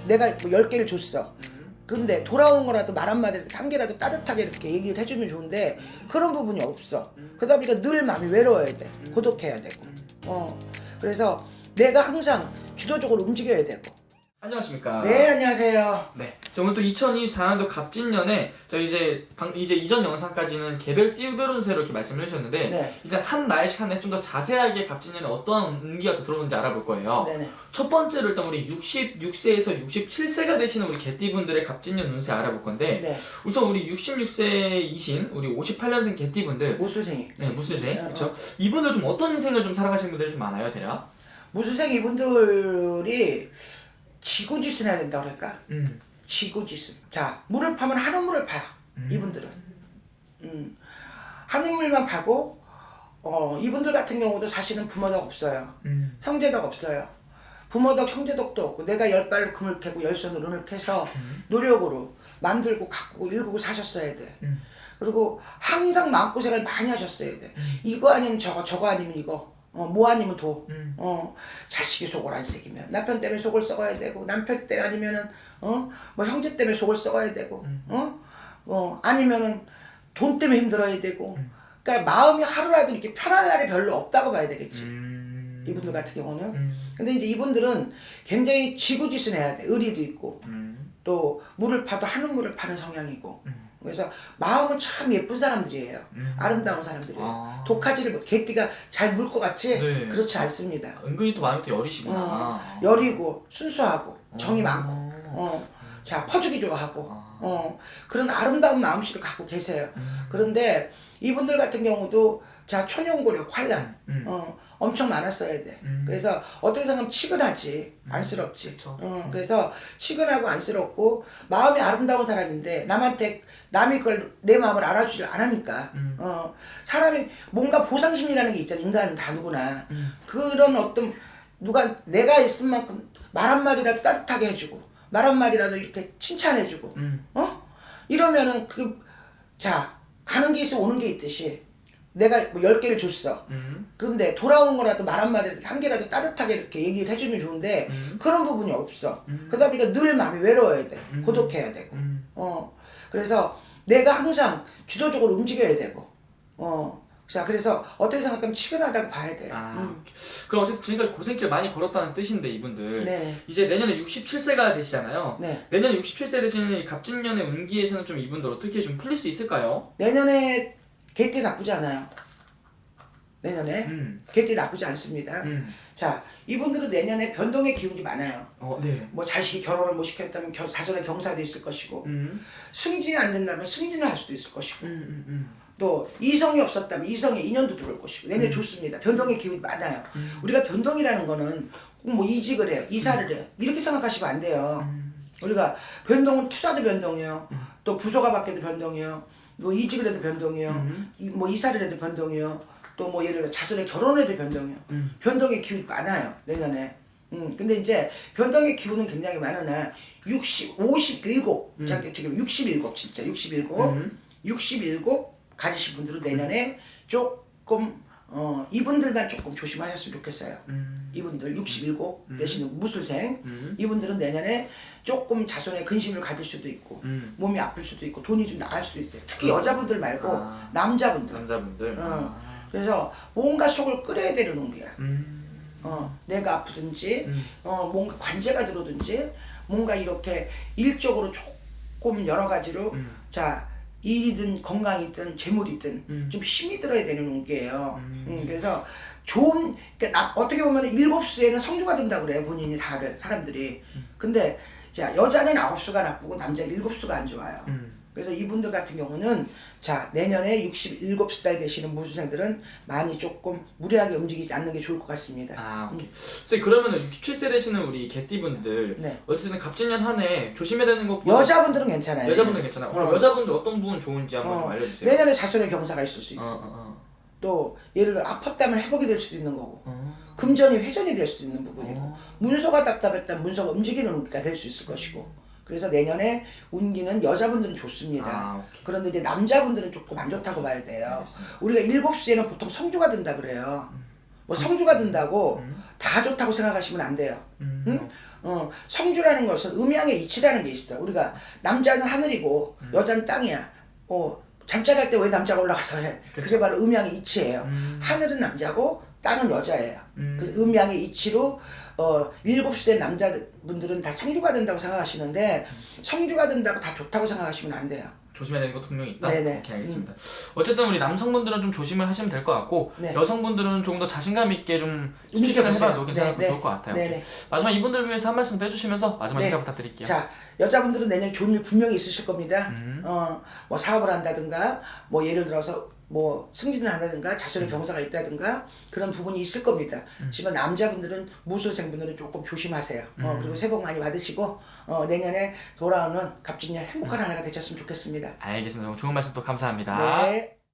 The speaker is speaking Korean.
내가 뭐 10개를 줬어. 근데 돌아온 거라도 말 한마디라도 한 개라도 따뜻하게 이렇게 얘기를 해주면 좋은데 그런 부분이 없어. 그러다 보니까 늘 마음이 외로워야 돼. 고독해야 되고. 그래서 내가 항상 주도적으로 움직여야 되고. 안녕하십니까. 네, 안녕하세요. 네. 오늘 또 2024년도 갑진년에 저희 이제 이전 영상까지는 개별 띠별운세로 이렇게 말씀을 해주셨는데 네. 이제 한 날씩 한 날씩 좀 더 자세하게 갑진년에 어떠한 운기가 또 들어오는지 알아볼 거예요. 네네. 첫 번째로 일단 우리 66세에서 67세가 되시는 우리 개띠분들의 갑진년 운세 알아볼 건데 네. 우선 우리 66세이신 우리 58년생 개띠분들 무술생이. 네, 무술생 그렇죠. 이분들 좀 어떤 인생을 좀 살아가시는 분들이 좀 많아요, 대략? 무술생 이분들이 지구지순 해야 된다고 그럴까? 지구지순. 자, 물을 파면 한우물을 파요. 이분들은. 한우물만 파고 이분들 같은 경우도 사실은 부모덕 없어요. 형제덕 없어요. 부모덕 형제덕도 없고 내가 10발로 금을 캐고 10손으로 은을 캐서 노력으로 만들고 가꾸고 일구고 사셨어야 돼. 그리고 항상 마음고생을 많이 하셨어야 돼. 이거 아니면 저거 아니면 이거. 뭐 아니면 도. 자식이 속을 안 새기면 남편 때문에 속을 썩어야 되고 남편 때 아니면은 뭐 형제 때문에 속을 썩어야 되고 아니면은 돈 때문에 힘들어야 되고 그러니까 마음이 하루라도 이렇게 편할 날이 별로 없다고 봐야 되겠지. 이분들 같은 경우는. 근데 이제 이분들은 굉장히 지구지순해야 돼. 의리도 있고 또 물을 파도 한우물을 파는 성향이고 그래서 마음은 참 예쁜 사람들이에요. 아름다운 사람들이에요. 독하지를 못, 개띠가 잘 물 것 같지? 네. 그렇지 않습니다. 은근히 또 마음이 또 여리시구나. 여리고 순수하고 정이 많고 자 퍼주기 좋아하고 그런 아름다운 마음씨를 갖고 계세요. 그런데 이분들 같은 경우도 자 천연고력 환란 엄청 많았어야 돼. 그래서 어떻게 생각하면 치근하지 안쓰럽지. 그래서 치근하고 안쓰럽고 마음이 아름다운 사람인데 남이 그걸 내 마음을 알아주질 않으니까 사람이 뭔가 보상심리라는 게 있잖아. 인간은 다 누구나 그런 어떤 누가 내가 있은 만큼 말 한마디라도 따뜻하게 해주고 말 한마디라도 이렇게 칭찬해주고 이러면은 자 가는 게 있으면 오는 게 있듯이 내가 뭐 10개를 줬어. 그런데 돌아온 거라도 말 한마디라도 한 개라도 따뜻하게 이렇게 얘기를 해주면 좋은데 그런 부분이 없어. 그러다 보니까 늘 마음이 외로워야 돼. 고독해야 되고. 그래서 내가 항상 주도적으로 움직여야 되고. 자, 그래서 어떻게 생각하면 치근하다고 봐야 돼. 그럼 어쨌든 지금까지 고생길 많이 걸었다는 뜻인데 이분들 네. 이제 내년에 67세가 되시잖아요. 네. 내년에 67세 되시는 이 갑진년의 운기에서는 좀 이분들 어떻게 좀 풀릴 수 있을까요? 내년에 개띠 나쁘지 않아요. 내년에 개띠 나쁘지 않습니다. 자, 이분들은 내년에 변동의 기운이 많아요. 네. 뭐 자식이 결혼을 못 시켰다면 사전에 경사도 있을 것이고 승진이 안 된다면 승진을 할 수도 있을 것이고 또 이성이 없었다면 이성의 인연도 들어올 것이고 내년에 좋습니다. 변동의 기운이 많아요. 우리가 변동이라는 거는 꼭 뭐 이직을 해 이사를 해 이렇게 생각하시면 안 돼요. 우리가 변동은 투자도 변동이에요. 또 부서가 바뀌어도 변동이에요. 뭐 이직을 해도 변동이요. 뭐 이사를 해도 변동이요. 또 뭐 예를 들어 자손의 결혼을 해도 변동이요. 변동의 기운이 많아요. 내년에. 근데 이제 변동의 기운은 굉장히 많으나 57 지금 67 진짜 67 가지신 분들은 내년에 조금 이분들만 조금 조심하셨으면 좋겠어요. 이분들 67 되시는 무술생 이분들은 내년에 조금 자손의 근심을 가질 수도 있고 몸이 아플 수도 있고 돈이 좀 나갈 수도 있어요. 특히 여자분들 말고 남자분들. 그래서 뭔가 속을 끓여야 되는 운기야. 내가 아프든지 뭔가 관제가 들어오든지 뭔가 이렇게 일적으로 조금 여러 가지로 자 일이든 건강이든 재물이든 좀 힘이 들어야 되는 운기예요. 그래서 그러니까 어떻게 보면 7수에는 성주가 된다고 그래요. 본인이 다들 사람들이. 근데 자 여자는 9수가 나쁘고 남자는 7수가 안 좋아요. 그래서 이분들 같은 경우는 자 내년에 67살 되시는 무술생들은 많이 조금 무리하게 움직이지 않는 게 좋을 것 같습니다. 오케이. 선생님 그러면은 67세 되시는 우리 개띠분들 네. 어쨌든 갑진년 한 해 조심해야 되는 것보다 여자분들은 괜찮아요. 여자분들은 괜찮아요. 그럼 여자분들 어떤 부분 좋은지 한번 좀 알려주세요. 내년에 자손의 경사가 있을 수 있고 또 예를 들어 아팠다면 회복이 될 수도 있는 거고 금전이 회전이 될 수도 있는 부분이고 문서가 답답했다면 문서가 움직이는 운기가 될 수 있을 것이고 그래서 내년에 운기는 여자분들은 좋습니다. 그런데 이제 남자분들은 조금 안 좋다고 봐야 돼요. 알겠습니다. 우리가 7수에는 보통 성주가 든다 그래요. 뭐 성주가 든다고 다 좋다고 생각하시면 안 돼요. 응? 성주라는 것은 음양의 이치라는 게 있어. 우리가 남자는 하늘이고 여자는 땅이야. 잠자리 할 때 왜 남자가 올라가서 해? 그게 바로 음양의 이치예요. 하늘은 남자고 땅은 여자예요. 그 음양의 이치로 7세 남자분들은 다 성주가 된다고 생각하시는데 성주가 된다고 다 좋다고 생각하시면 안 돼요. 조심해야 되는 것도 분명히 있다? 네네. 오케이, 알겠습니다. 어쨌든 우리 남성분들은 좀 조심을 하시면 될 것 같고 네. 여성분들은 조금 더 자신감 있게 좀 움직여보세요. 추진을 해봐도 괜찮을 네, 좋을 것 같아요. 네네. 마지막 이분들을 위해서 한 말씀 더 해주시면서 마지막 네. 인사 부탁드릴게요. 자, 여자분들은 내년에 좋은 일 분명히 있으실 겁니다. 뭐 사업을 한다든가, 뭐 예를 들어서 뭐 승진을 한다든가, 자손의 경사가 있다든가 그런 부분이 있을 겁니다. 하지만 남자분들은 무술생분들은 조금 조심하세요. 그리고 새해 복 많이 받으시고 내년에 돌아오는 갑진년 행복한 한 해가 되셨으면 좋겠습니다. 알겠습니다. 좋은 말씀 또 감사합니다. 네.